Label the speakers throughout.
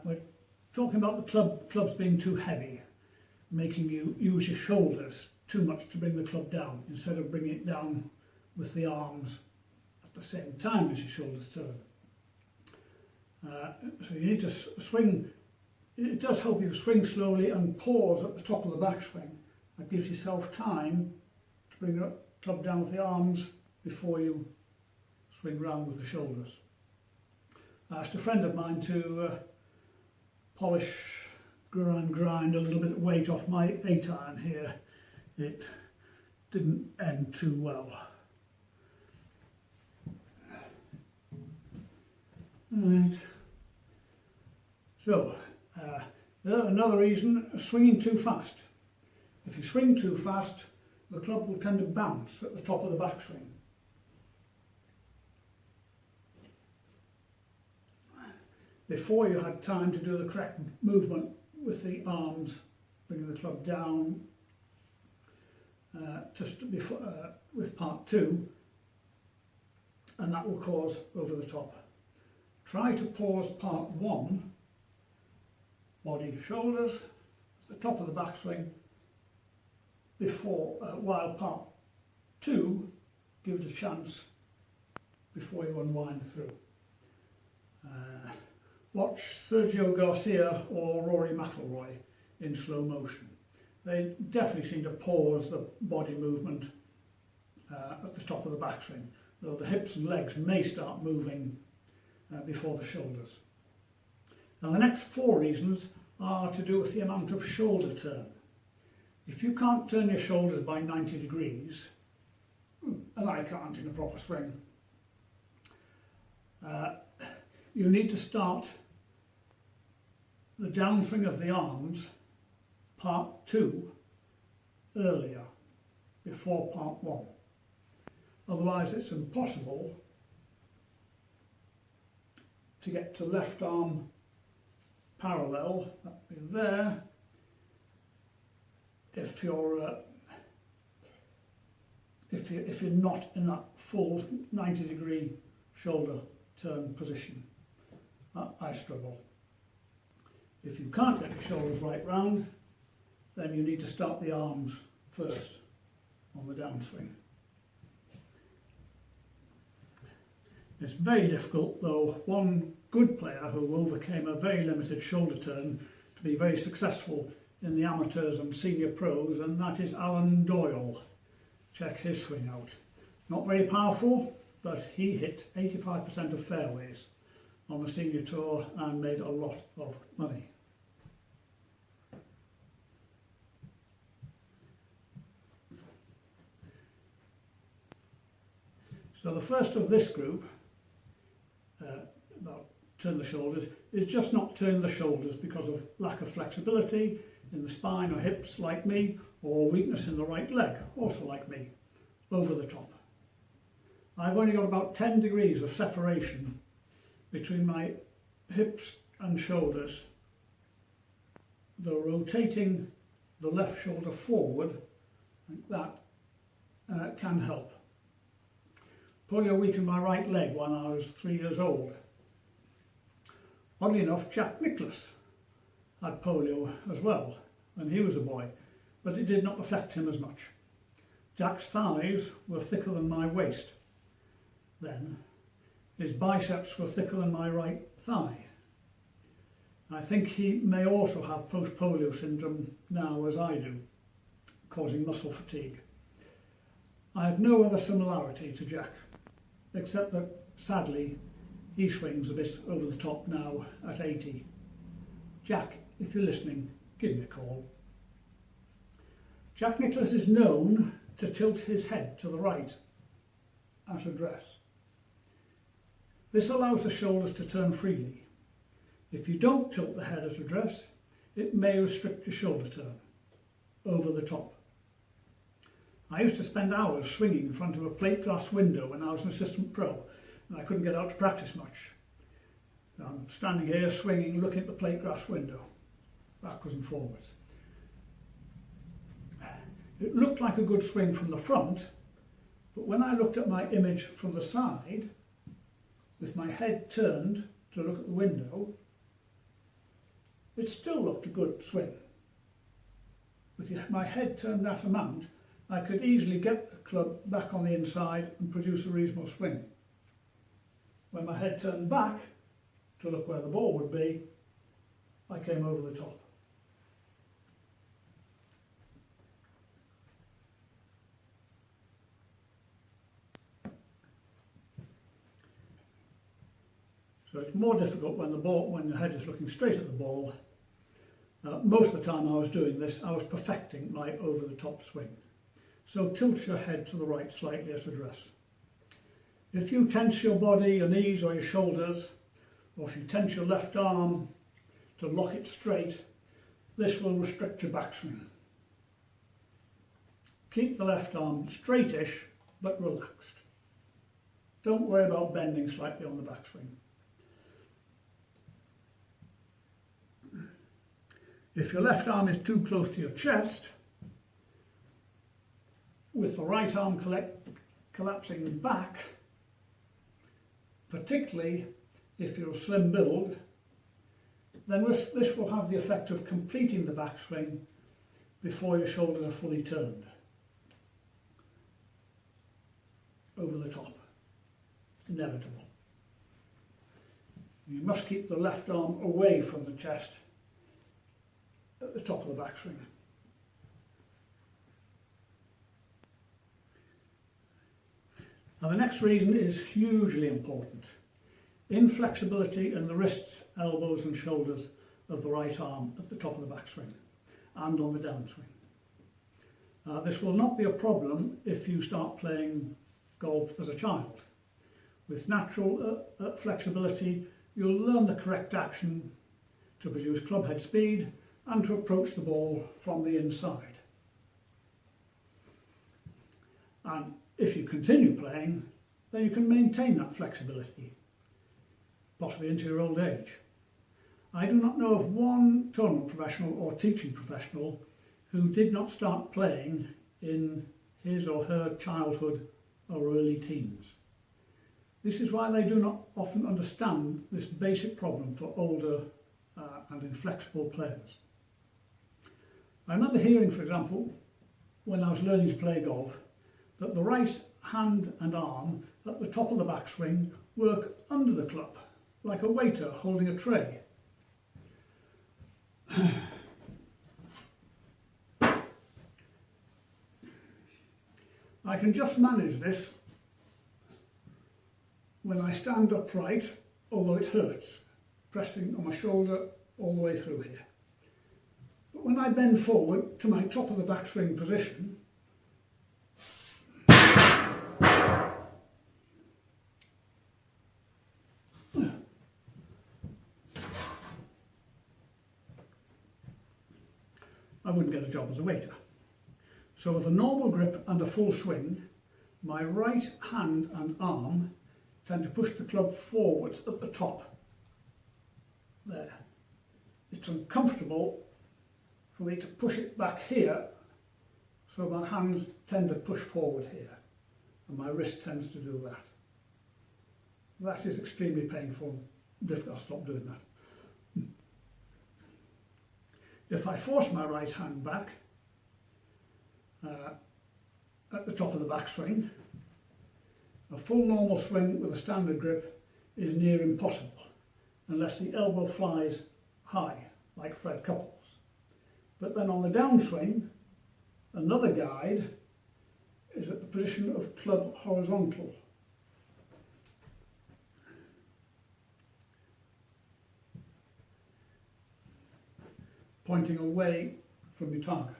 Speaker 1: we're talking about the clubs being too heavy, making you use your shoulders too much to bring the club down, instead of bringing it down with the arms at the same time as your shoulders turn. So you need to swing. It does help you swing slowly and pause at the top of the backswing. That gives yourself time to bring the club down with the arms before you swing round with the shoulders. I asked a friend of mine to polish, grind a little bit of weight off my 8-iron here. It didn't end too well. Right. So, another reason, swinging too fast. If you swing too fast, the club will tend to bounce at the top of the backswing. Before you had time to do the correct movement with the arms, bringing the club down, with part 2, and that will cause over the top. Try to pause part 1, body, shoulders, the top of the backswing, while part 2 gives a chance before you unwind through. Watch Sergio Garcia or Rory McIlroy in slow motion. They definitely seem to pause the body movement at the top of the backswing, though the hips and legs may start moving before the shoulders. Now the next 4 reasons are to do with the amount of shoulder turn. If you can't turn your shoulders by 90 degrees, and I can't in a proper swing, you need to start the downswing of the arms, part 2, earlier, before part 1. Otherwise it's impossible to get to left arm parallel, that'd be there, if you're not in that full 90-degree shoulder turn position. I struggle. If you can't get the shoulders right round, then you need to start the arms first on the downswing. It's very difficult, though. One good player who overcame a very limited shoulder turn to be very successful in the amateurs and senior pros, and that is Alan Doyle. Check his swing out. Not very powerful, but he hit 85% of fairways on the senior tour and made a lot of money. So the first of this group, about turn the shoulders, is just not turn the shoulders because of lack of flexibility in the spine or hips like me, or weakness in the right leg, also like me, over the top. I've only got about 10 degrees of separation between my hips and shoulders, though rotating the left shoulder forward like that can help. Polio weakened my right leg when I was 3 years old. Oddly enough, Jack Nicklaus had polio as well when he was a boy, but it did not affect him as much. Jack's thighs were thicker than my waist then. His biceps were thicker than my right thigh. I think he may also have post-polio syndrome now, as I do, causing muscle fatigue. I have no other similarity to Jack, except that sadly he swings a bit over the top now at 80. Jack, if you're listening, give me a call. Jack Nicklaus is known to tilt his head to the right at address. This allows the shoulders to turn freely. If you don't tilt the head at address, it may restrict your shoulder turn over the top. I used to spend hours swinging in front of a plate glass window when I was an assistant pro, and I couldn't get out to practice much. I'm standing here swinging, looking at the plate glass window, backwards and forwards. It looked like a good swing from the front, but when I looked at my image from the side, with my head turned to look at the window, it still looked a good swing. With my head turned that amount, I could easily get the club back on the inside and produce a reasonable swing. When my head turned back to look where the ball would be, I came over the top. So it's more difficult when the head is looking straight at the ball. Most of the time I was doing this, I was perfecting my over the top swing. So tilt your head to the right slightly at address. If you tense your body, your knees or your shoulders, or if you tense your left arm to lock it straight, this will restrict your backswing. Keep the left arm straightish but relaxed. Don't worry about bending slightly on the backswing. If your left arm is too close to your chest, with the right arm collapsing back, particularly if you're a slim build, then this will have the effect of completing the backswing before your shoulders are fully turned over the top. Inevitable. You must keep the left arm away from the chest at the top of the backswing. Now the next reason is hugely important. Inflexibility in the wrists, elbows and shoulders of the right arm at the top of the backswing and on the downswing. This will not be a problem if you start playing golf as a child. With natural flexibility, you'll learn the correct action to produce club head speed and to approach the ball from the inside. And if you continue playing, then you can maintain that flexibility, possibly into your old age. I do not know of one tournament professional or teaching professional who did not start playing in his or her childhood or early teens. This is why they do not often understand this basic problem for older and inflexible players. I remember hearing, for example, when I was learning to play golf, that the right hand and arm at the top of the backswing work under the club, like a waiter holding a tray. I can just manage this when I stand upright, although it hurts, pressing on my shoulder all the way through here. But when I bend forward to my top of the backswing position, I wouldn't get a job as a waiter. So with a normal grip and a full swing, my right hand and arm tend to push the club forwards at the top. There. It's uncomfortable for me to push it back here, so my hands tend to push forward here, and my wrist tends to do that. That is extremely painful. I'll stop doing that. If I force my right hand back at the top of the backswing, a full normal swing with a standard grip is near impossible unless the elbow flies high, like Fred Couples. But then on the downswing, another guide is at the position of club horizontal. Pointing away from your target.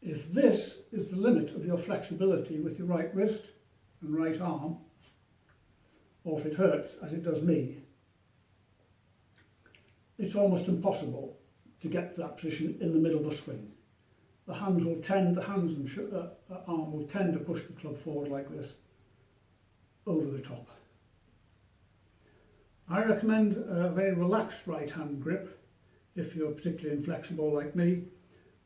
Speaker 1: If this is the limit of your flexibility with your right wrist and right arm, or if it hurts, as it does me, it's almost impossible to get to that position in the middle of a swing. The hands and arm will tend to push the club forward like this, over the top. I recommend a very relaxed right hand grip if you're particularly inflexible like me,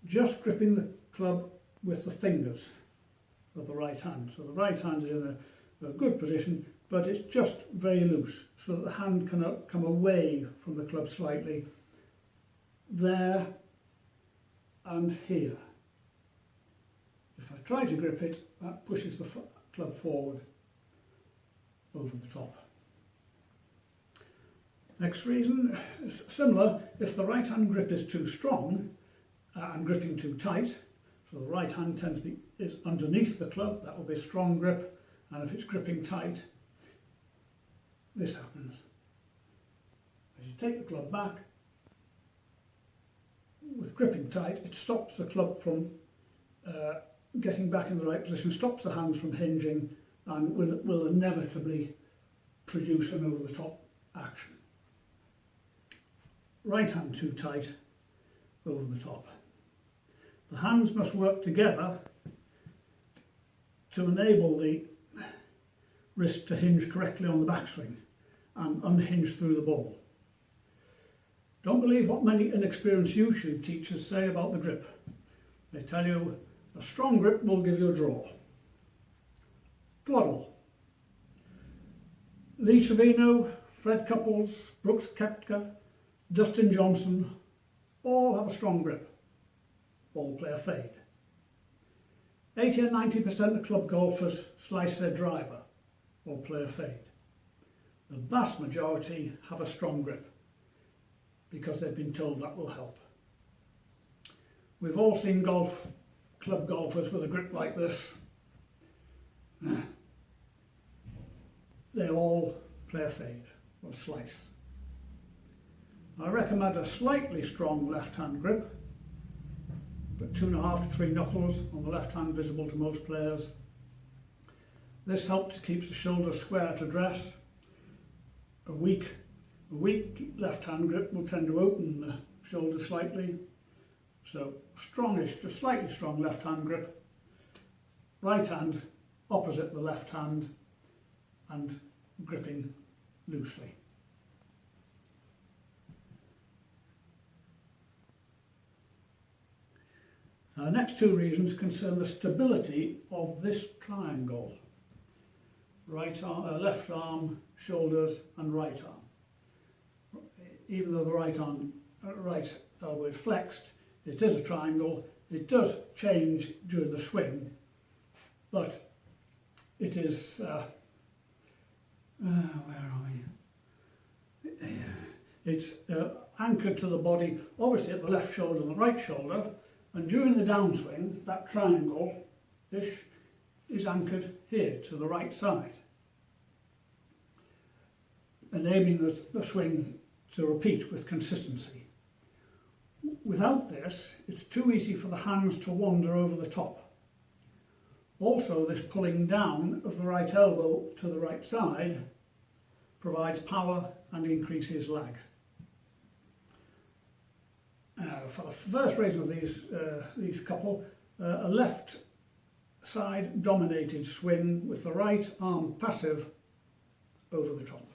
Speaker 1: just gripping the club with the fingers of the right hand. So the right hand is in a good position, but it's just very loose so that the hand can come away from the club slightly there and here. If I try to grip it, that pushes the club forward over the top. Next reason is similar. If the right hand grip is too strong and gripping too tight, so the right hand is underneath the club, that will be a strong grip, and if it's gripping tight, this happens. As you take the club back, with gripping tight, it stops the club from getting back in the right position, stops the hands from hinging, and will inevitably produce an over-the-top action. Right hand too tight, over the top. The hands must work together to enable the wrist to hinge correctly on the backswing and unhinge through the ball. Don't believe what many inexperienced YouTube teachers say about the grip. They tell you a strong grip will give you a draw. Twaddle. Lee Trevino, Fred Couples, Brooks Koepka, Dustin Johnson all have a strong grip. All play a fade. 80 and 90% of club golfers slice their driver or play a fade. The vast majority have a strong grip because they've been told that will help. We've all seen club golfers with a grip like this. They all play a fade or slice. I recommend a slightly strong left-hand grip, but 2.5 to 3 knuckles on the left hand visible to most players. This helps to keep the shoulders square at address. A weak left-hand grip will tend to open the shoulders slightly. So strongish to slightly strong left-hand grip. Right hand opposite the left hand and gripping loosely. The next two reasons concern the stability of this triangle. Right arm, left arm, shoulders and right arm. Even though the right elbow is flexed, it is a triangle. It does change during the swing, but it is, where are we? It's anchored to the body, obviously at the left shoulder and the right shoulder, and during the downswing, that triangle-ish is anchored here to the right side, enabling the swing to repeat with consistency. Without this, it's too easy for the hands to wander over the top. Also, this pulling down of the right elbow to the right side provides power and increases lag. For the first reason of these couple, a left side dominated swing with the right arm passive over the top.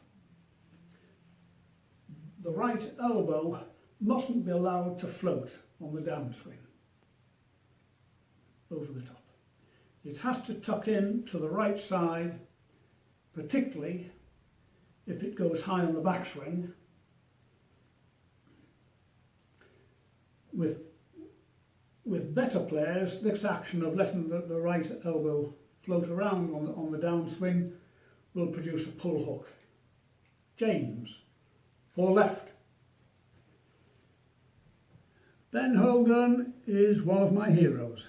Speaker 1: The right elbow mustn't be allowed to float on the downswing over the top. It has to tuck in to the right side, particularly if it goes high on the backswing. With better players, this action of letting the right elbow float around on the downswing will produce a pull hook. James, 4 left. Ben Hogan is one of my heroes,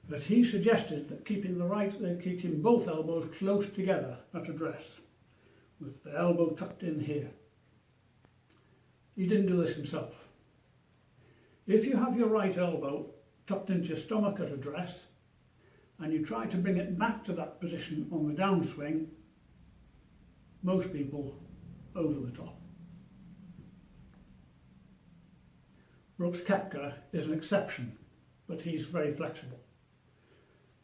Speaker 1: but he suggested that keeping both elbows close together at address, with the elbow tucked in here. He didn't do this himself. If you have your right elbow tucked into your stomach at address and you try to bring it back to that position on the downswing, most people over the top. Brooks Koepka is an exception, but he's very flexible.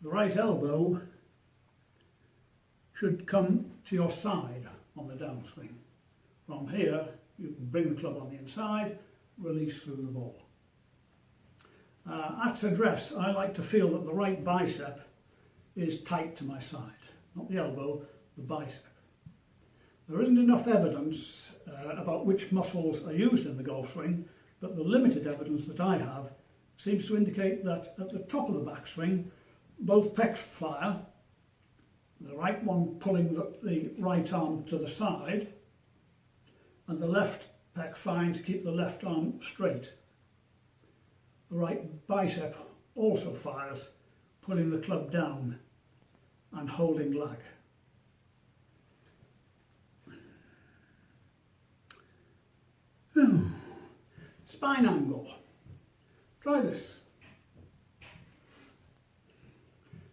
Speaker 1: The right elbow should come to your side on the downswing. From here, you can bring the club on the inside, release through the ball. At address, I like to feel that the right bicep is tight to my side, not the elbow, the bicep. There isn't enough evidence about which muscles are used in the golf swing, but the limited evidence that I have seems to indicate that at the top of the backswing, both pecs fire, the right one pulling the right arm to the side, and the left pec firing to keep the left arm straight. The right bicep also fires, pulling the club down and holding lag. Spine angle. Try this.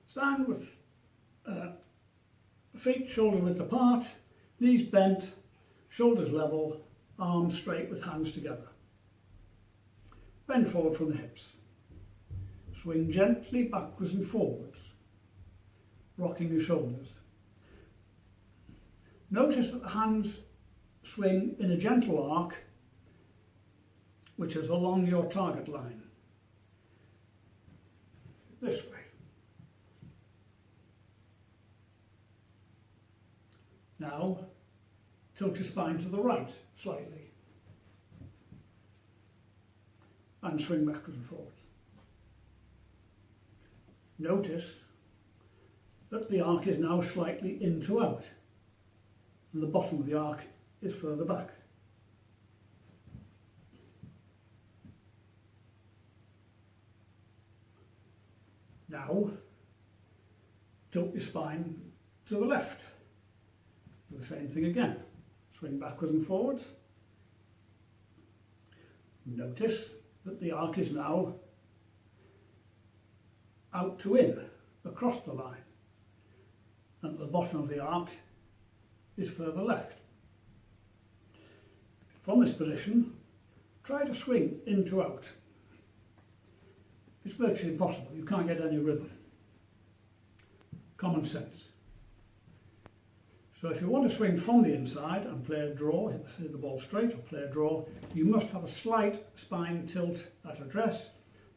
Speaker 1: Stand with feet shoulder width apart, knees bent, shoulders level, arms straight with hands together. Bend forward from the hips. Swing gently backwards and forwards, rocking your shoulders. Notice that the hands swing in a gentle arc, which is along your target line. This way. Now, tilt your spine to the right slightly and swing backwards and forwards. Notice that the arc is now slightly in to out, and the bottom of the arc is further back. Now, tilt your spine to the left. Do the same thing again. Swing backwards and forwards. Notice that the arc is now out to in, across the line. And the bottom of the arc is further left. From this position, try to swing in to out. It's virtually impossible. You can't get any rhythm. Common sense. So if you want to swing from the inside and play a draw, hit the ball straight or play a draw, you must have a slight spine tilt at address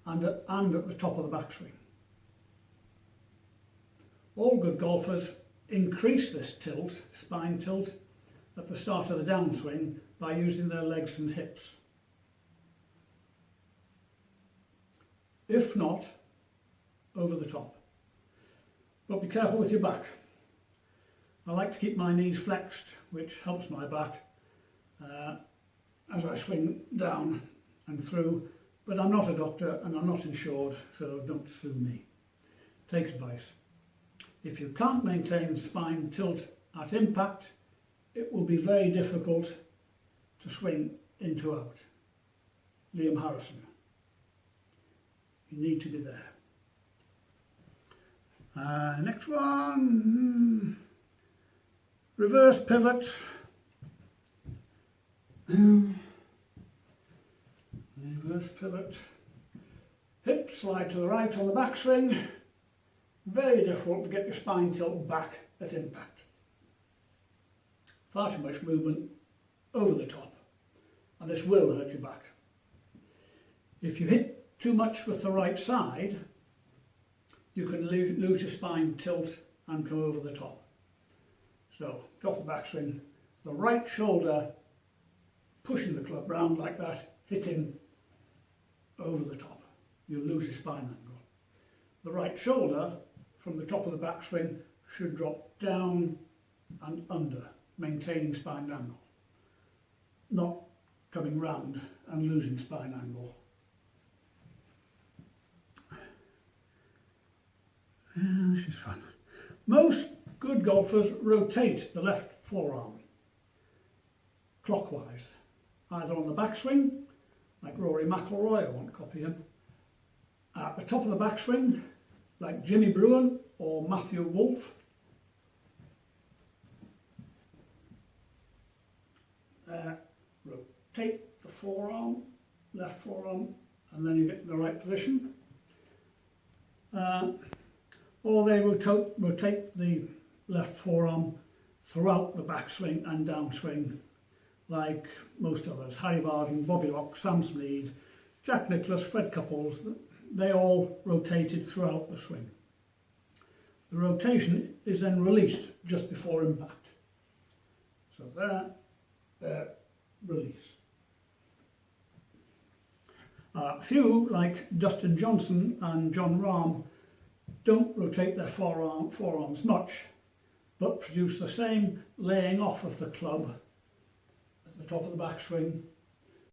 Speaker 1: and at the top of the backswing. All good golfers increase this tilt, spine tilt, at the start of the downswing by using their legs and hips. If not, over the top. But be careful with your back. I like to keep my knees flexed, which helps my back as I swing down and through, but I'm not a doctor and I'm not insured, so don't sue me. Take advice. If you can't maintain spine tilt at impact, it will be very difficult to swing in to out. Liam Harrison. You need to be there. Next one. Reverse pivot. Reverse pivot. Hip slide to the right on the backswing. Very difficult to get your spine tilt back at impact. Far too much movement over the top, and this will hurt your back. If you hit too much with the right side, you can lose your spine tilt and come over the top. So, top of the backswing, the right shoulder pushing the club round like that, hitting over the top. You'll lose your spine angle. The right shoulder from the top of the backswing should drop down and under, maintaining spine angle. Not coming round and losing spine angle. This is fun. Most good golfers rotate the left forearm clockwise, either on the backswing, like Rory McIlroy, I won't copy him, at the top of the backswing, like Jimmy Brewer or Matthew Wolff, rotate the forearm, left forearm, and then you get in the right position. Or they rotate the left forearm throughout the backswing and downswing, like most others. Harry Vardon, Bobby Locke, Sam Snead, Jack Nicklaus, Fred Couples, they all rotated throughout the swing. The rotation is then released just before impact. So there, release. A few, like Dustin Johnson and John Rahm, don't rotate their forearms much, but produce the same laying off of the club at the top of the backswing